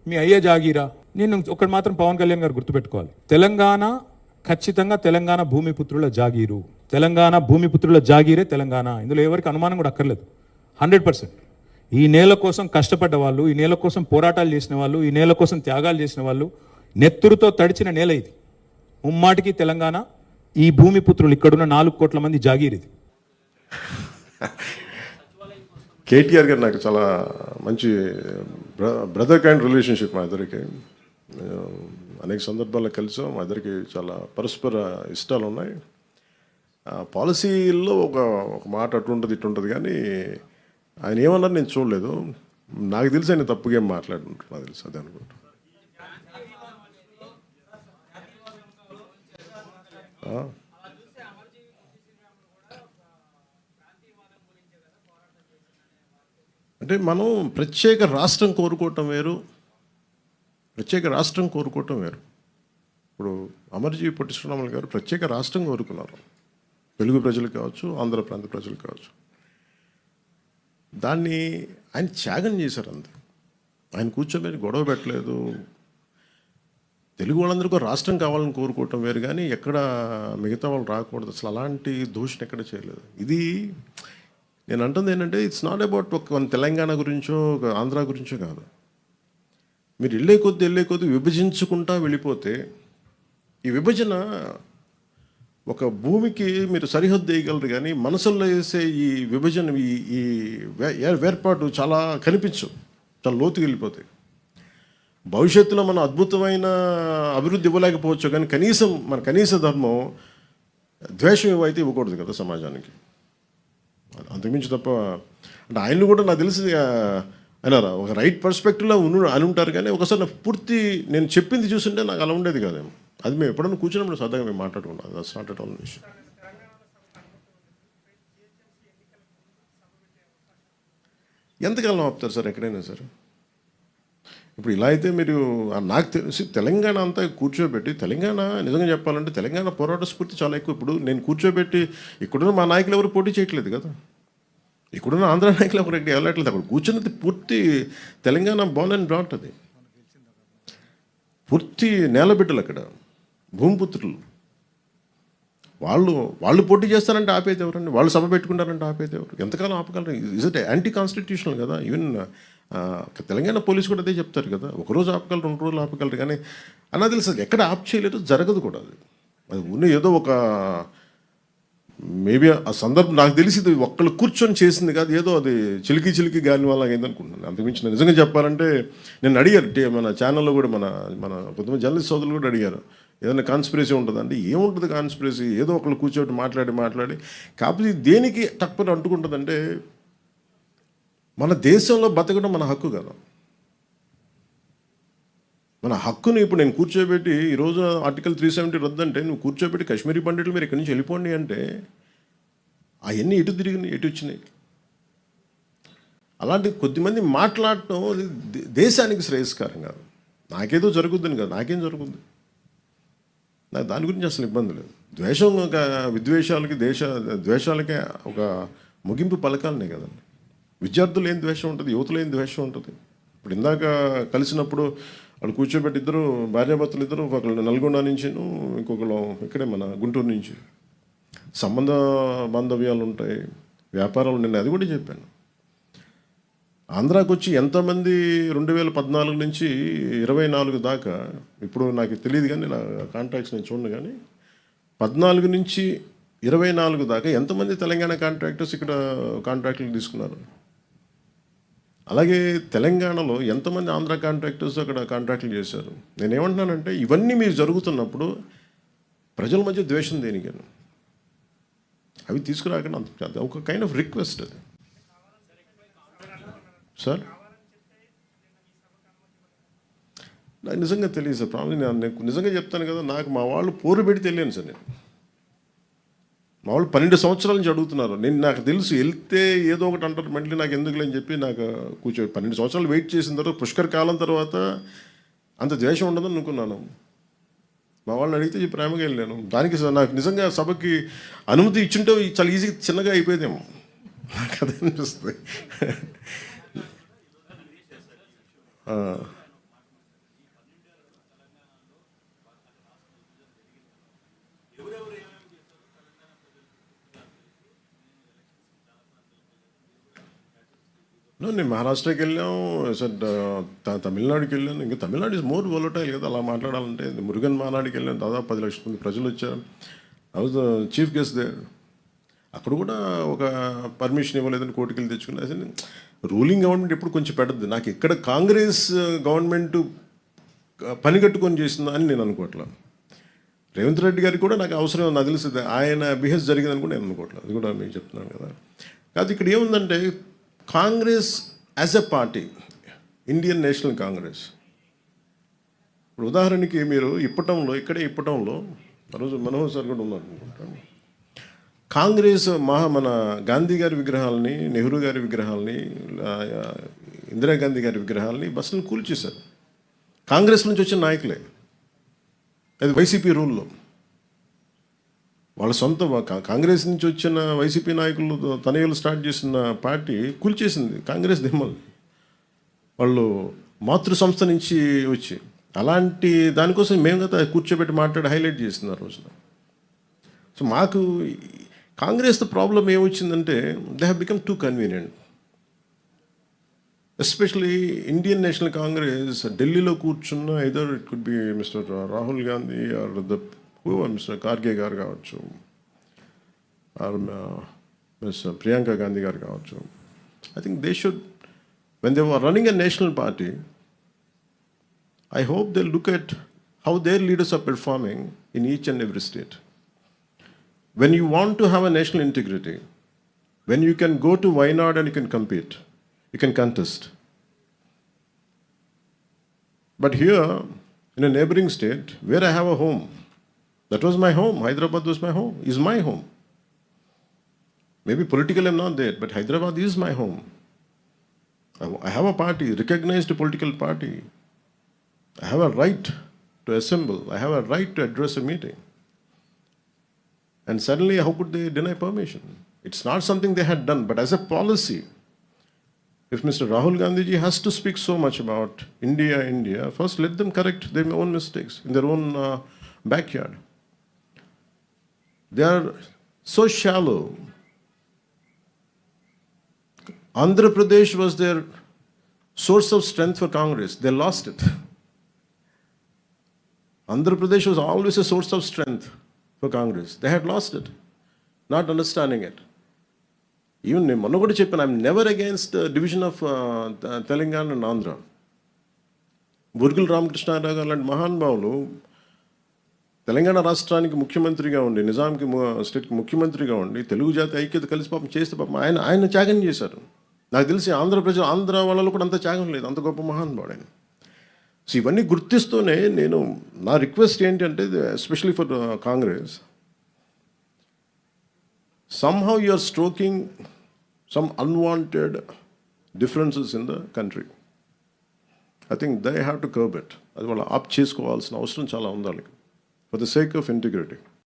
మీ అయ్యే జాగీరా. నేను ఒకటి మాత్రం పవన్ కళ్యాణ్ గారు గుర్తుపెట్టుకోవాలి, తెలంగాణ ఖచ్చితంగా తెలంగాణ భూమిపుత్రుల జాగీరు, తెలంగాణ భూమిపుత్రుల జాగీరే తెలంగాణ. ఇందులో ఎవరికి అనుమానం కూడా అక్కర్లేదు. 100%. ఈ నేల కోసం కష్టపడ్డ వాళ్ళు, ఈ నేల కోసం పోరాటాలు చేసిన వాళ్ళు, ఈ నేల కోసం త్యాగాలు చేసిన వాళ్ళు, నెత్తురుతో తడిచిన నేల ఇది. ముమ్మాటికి తెలంగాణ ఈ భూమిపుత్రులు ఇక్కడున్న 4 కోట్ల మంది జాగీర్ ఇది. కేటీఆర్ గారు నాకు చాలా మంచి బ్రదర్ కైండ్ రిలేషన్షిప్. మా ఇద్దరికి అనేక సందర్భాల్లో కలిసాం. మా ఇద్దరికి చాలా పరస్పర ఇష్టాలు ఉన్నాయి. పాలసీల్లో ఒక మాట అటు ఉంటుంది ఇటు ఉంటుంది, కానీ ఆయన ఏమన్నారు నేను చూడలేదు. నాకు తెలిసి ఆయన తప్పుగా ఏం మాట్లాడుకుంటారు, నాకు తెలుసు అదే అనుకుంటా. అంటే మనం ప్రత్యేక రాష్ట్రం కోరుకోవటం వేరు, ప్రత్యేక రాష్ట్రం కోరుకోవటం వేరు. ఇప్పుడు అమర్జీ పొట్టి శ్రీరాములు గారు ప్రత్యేక రాష్ట్రం కోరుకున్నారు, తెలుగు ప్రజలు కావచ్చు, ఆంధ్ర ప్రాంత ప్రజలు కావచ్చు. దాన్ని ఆయన త్యాగం చేశారు అంతే. ఆయన కూర్చోబెట్టి గొడవ పెట్టలేదు. తెలుగు వాళ్ళందరికీ రాష్ట్రం కావాలని కోరుకోవటం వేరు, కానీ ఎక్కడ మిగతా వాళ్ళు రాకూడదు, అసలు అలాంటి దూషణ ఎక్కడ చేయలేదు. ఇది నేను అంటుంది ఏంటంటే, ఇట్స్ నాట్ అబౌట్ ఒక తెలంగాణ గురించో ఒక ఆంధ్ర గురించో కాదు. మీరు వెళ్ళే కొద్దీ విభజించుకుంటా వెళ్ళిపోతే, ఈ విభజన ఒక భూమికి మీరు సరిహద్దు వేయగలరు, కానీ మనసుల్లో వేసే ఈ విభజన ఈ వేర్పాటు చాలా కనిపించవు, చాలా లోతుకి వెళ్ళిపోతాయి. భవిష్యత్తులో మనం అద్భుతమైన అభివృద్ధి ఇవ్వలేకపోవచ్చు, కానీ మన కనీస ధర్మం ద్వేషం ఇవైతే ఇవ్వకూడదు కదా సమాజానికి. అంతకుమించి తప్ప అంటే ఆయన్ని కూడా నాకు తెలిసి ఆయన ఒక రైట్ పర్స్పెక్టివ్లో అని ఉంటారు, కానీ ఒకసారి నాకు పూర్తి నేను చెప్పింది చూస్తుంటే నాకు అలా ఉండేది కాదేమో. అది మేము ఎప్పుడైనా కూర్చున్నప్పుడు సరదాగా మేము మాట్లాడుకున్నాం. దట్స్ నాట్ ఎట్ ఆల్ విషయం. ఎంతకాలం ఆపుతారు సార్ ఎక్కడైనా సార్? ఇప్పుడు ఇలా అయితే మీరు నాకు తెలిసి తెలంగాణ అంతా కూర్చోబెట్టి, తెలంగాణ నిజంగా చెప్పాలంటే తెలంగాణ పోరాట స్ఫూర్తి చాలా ఎక్కువ. ఇప్పుడు నేను కూర్చోబెట్టి ఇక్కడున్న మా నాయకులు ఎవరు పోటీ చేయట్లేదు కదా, ఇక్కడున్న ఆంధ్ర నాయకులు ఎవరు ఎక్కడ వెళ్ళట్లేదు. అక్కడ కూర్చున్నది పూర్తి తెలంగాణ బోర్న్ అండ్ బ్రాట్, అది పూర్తి నేలబిడ్డలు, అక్కడ భూమిపుత్రులు. వాళ్ళు పోటీ చేస్తారంటే ఆపేది ఎవరండి? వాళ్ళు సభ పెట్టుకుంటారంటే ఆపేది ఎవరు? ఎంతకాలం ఆపగలరు? ఇస్ ఇట్ యాంటీ కాన్స్టిట్యూషనల్ కదా. ఈవెన్ తెలంగాణ పోలీసు కూడా అదే చెప్తారు కదా, ఒకరోజు ఆపగలరు, 2 రోజులు ఆపగలరు, కానీ అన్నా తెలుసు ఎక్కడ ఆప్ చేయలేరు, జరగదు కూడా. అది ఉన్న ఏదో ఒక మేబీ ఆ సందర్భం నాకు తెలిసి ఇది ఒక్కళ్ళు కూర్చొని చేసింది కాదు, ఏదో అది చిలికి గాలి వల్ల అయిందనుకుంటున్నాను. అంతకుమించి నిజంగా చెప్పాలంటే నేను అడిగారు మన ఛానల్లో కూడా, మన కొంతమంది జర్నలిస్ట్ సోదరులు కూడా అడిగారు, ఏదైనా కాన్స్పిరసీ ఉంటుందంటే ఏముంటుంది కాన్స్పిరసీ? ఏదో ఒకళ్ళు కూర్చోబెట్టి మాట్లాడి కాకపోతే దేనికి తక్కువ అంటుకుంటుందంటే, మన దేశంలో బతకడం మన హక్కు కదా. మన హక్కుని ఇప్పుడు నేను కూర్చోబెట్టి ఈరోజు ఆర్టికల్ 370 రద్దంటే నువ్వు కూర్చోబెట్టి కాశ్మీరీ పండితులు మీరు ఇక్కడి నుంచి వెళ్ళిపోండి అంటే అవన్నీ ఎటు తిరిగినాయి, ఎటు వచ్చినాయి? అలాంటి కొద్దిమంది మాట్లాడటం దేశానికి శ్రేయస్కరం కాదు. నాకేదో జరుగుద్దని కాదు, నాకేం జరుగుద్ది, నాకు దాని గురించి అసలు ఇబ్బంది లేదు. ద్వేషం విద్వేషాలకి ద్వేషాలకే ఒక ముగింపు పలకాలనే కదండి. విద్యార్థులు ఏం ద్వేషం ఉంటుంది, యువతలో ఏం ద్వేషం ఉంటుంది. ఇప్పుడు ఇందాక కలిసినప్పుడు వాళ్ళు కూర్చోబెట్టి ఇద్దరు భార్యాభర్తలు ఇద్దరు, ఒకళ్ళు నల్గొండ నుంచి, ఇంకొకళ్ళు ఇక్కడే మన గుంటూరు నుంచి, సంబంధ బాంధవ్యాలు ఉంటాయి, వ్యాపారాలు. నేను అది కూడా చెప్పాను. ఆంధ్రాకి వచ్చి ఎంతమంది 2014 నుంచి 24 దాకా, ఇప్పుడు నాకు తెలియదు కానీ నా కాంట్రాక్ట్స్ నేను చూడను, కానీ 14 నుంచి 24 దాకా ఎంతమంది తెలంగాణ కాంట్రాక్టర్స్ ఇక్కడ కాంట్రాక్టులు తీసుకున్నారు? అలాగే తెలంగాణలో ఎంతమంది ఆంధ్ర కాంట్రాక్టర్స్ అక్కడ కాంట్రాక్టులు చేశారు? నేనేమంటున్నానంటే, ఇవన్నీ మీరు జరుగుతున్నప్పుడు ప్రజల మధ్య ద్వేషం దేనికని అవి తీసుకురాకుండా అది ఒక కైండ్ ఆఫ్ రిక్వెస్ట్ అది సార్. నాకు నిజంగా తెలియదు సార్. ప్రాబ్లం నేను నిజంగా చెప్తాను కదా, నాకు మా వాళ్ళు పోరు పెడితే తెలియను సార్. నేను మా వాళ్ళు 12 సంవత్సరాల నుంచి అడుగుతున్నారు. నాకు తెలుసు వెళ్తే ఏదో ఒకటి అంటారు, మళ్ళీ నాకు ఎందుకు అని చెప్పి నాకు 12 సంవత్సరాలు వెయిట్ చేసిన తర్వాత, పుష్కర్ కాలం తర్వాత అంత ద్వేషం ఉండదని అనుకున్నాను. మా వాళ్ళని అడిగితే ప్రేమగా వెళ్ళాను. దానికి నాకు నిజంగా సభకి అనుమతి ఇచ్చుంటే చాలా ఈజీగా చిన్నగా అయిపోయేదేమో, నాకు అదే అనిపిస్తుంది. నేను మహారాష్ట్రకి వెళ్ళాం, సార్ తమిళనాడుకి వెళ్ళాను. ఇంకా తమిళనాడు ఇస్ మోర్ వోలటైల్ కదా అలా మాట్లాడాలంటే. మురుగన్ మానాడికి వెళ్ళాను, దాదాపు 10 లక్షల మంది ప్రజలు వచ్చారు. I was the chief guest there. అక్కడ కూడా ఒక పర్మిషన్ ఇవ్వలేదని కోర్టుకి వెళ్ళి తెచ్చుకున్నా. అసలు రూలింగ్ గవర్నమెంట్ ఎప్పుడు కొంచెం పెడద్దు. నాకు ఇక్కడ కాంగ్రెస్ గవర్నమెంట్ పని కట్టుకొని చేసిందా అని నేను అనుకోవట్లేదు. రేవంత్ రెడ్డి గారికి కూడా నాకు అవసరం నాకు తెలుస్తుంది, ఆయన బిహేవ్ జరిగిందని కూడా నేను అనుకోవట్లేదు. అది కూడా మీకు చెప్తున్నాను కదా. కాదు ఇక్కడ ఏముందంటే Congress as a party, Indian National Congress, ఇప్పుడు ఉదాహరణకి మీరు ఇప్పటంలో ఆ రోజు మనోహర్ సార్ కూడా ఉన్నారు అనుకుంటాను. కాంగ్రెస్ మన గాంధీ గారి విగ్రహాలని, నెహ్రూ గారి విగ్రహాలని, ఇందిరాగాంధీ గారి విగ్రహాలని బస్సులను కూల్చేశారు. కాంగ్రెస్ నుంచి వచ్చిన నాయకులే. అది వైసీపీ రూల్లో వాళ్ళ సొంత కాంగ్రెస్ నుంచి వచ్చిన వైసీపీ నాయకులు తనయులు స్టార్ట్ చేసిన పార్టీ కూల్చేసింది కాంగ్రెస్ దిమ్మలు. వాళ్ళు మాతృ సంస్థ నుంచి వచ్చి అలాంటి దానికోసం మేము కదా కూర్చోబెట్టి మాట్లాడి హైలైట్ చేసింది ఆ రోజున. సో మాకు కాంగ్రెస్ ప్రాబ్లం ఏమొచ్చిందంటే they have become too convenient. Especially Indian National Congress ఢిల్లీలో కూర్చున్న either it could be Mister Rahul Gandhi or Mister Kharge గారు కావచ్చు, ఆర్ మిస్టర్ ప్రియాంక గాంధీ గారు కావచ్చు. I think they should, when they were running a national party, I hope they'll look at how their leaders are performing in each and every state. When you want to have a national integrity, when you can go to Wayanad and you can compete, you can contest. But here, in a neighboring state, where I have a home, that was my home, Hyderabad was my home, is my home. Maybe politically I'm not there, but Hyderabad is my home. I have a party, recognized political party. I have a right to assemble. I have a right to address a meeting. And suddenly, how could they deny permission? It's not something they had done, but as a policy, if Mr. Rahul Gandhiji has to speak so much about India, first let them correct their own mistakes in their own backyard. They are so shallow. Andhra Pradesh was their source of strength for Congress. They lost it. Andhra Pradesh was always a source of strength for Congress. They had lost it, not understanding it. Even మొన్న కూడా చెప్పాను, I'm never against division of Telangana and Andhra. Burgula Ramakrishna Rao గారు లాంటి మహానుభావులు తెలంగాణ రాష్ట్రానికి ముఖ్యమంత్రిగా ఉండి, నిజాంకి స్టేట్కి ముఖ్యమంత్రిగా ఉండి తెలుగు జాతి ఐక్యత కలిసి పాపం చేస్తే పాపం ఆయన త్యాగం చేశారు. నాకు తెలిసి ఆంధ్ర వాళ్ళలో కూడా అంత త్యాగం లేదు, అంత గొప్ప మహానుభావుడు ఆయన. సో ఇవన్నీ గుర్తిస్తూనే నేను నా రిక్వెస్ట్ ఏంటంటే, especially for Congress, somehow you are stroking some unwanted differences in the country. I think they have to curb it. అది వాళ్ళు ఆప్ చేసుకోవాల్సిన అవసరం చాలా ఉంది వాళ్ళకి, for the sake of integrity.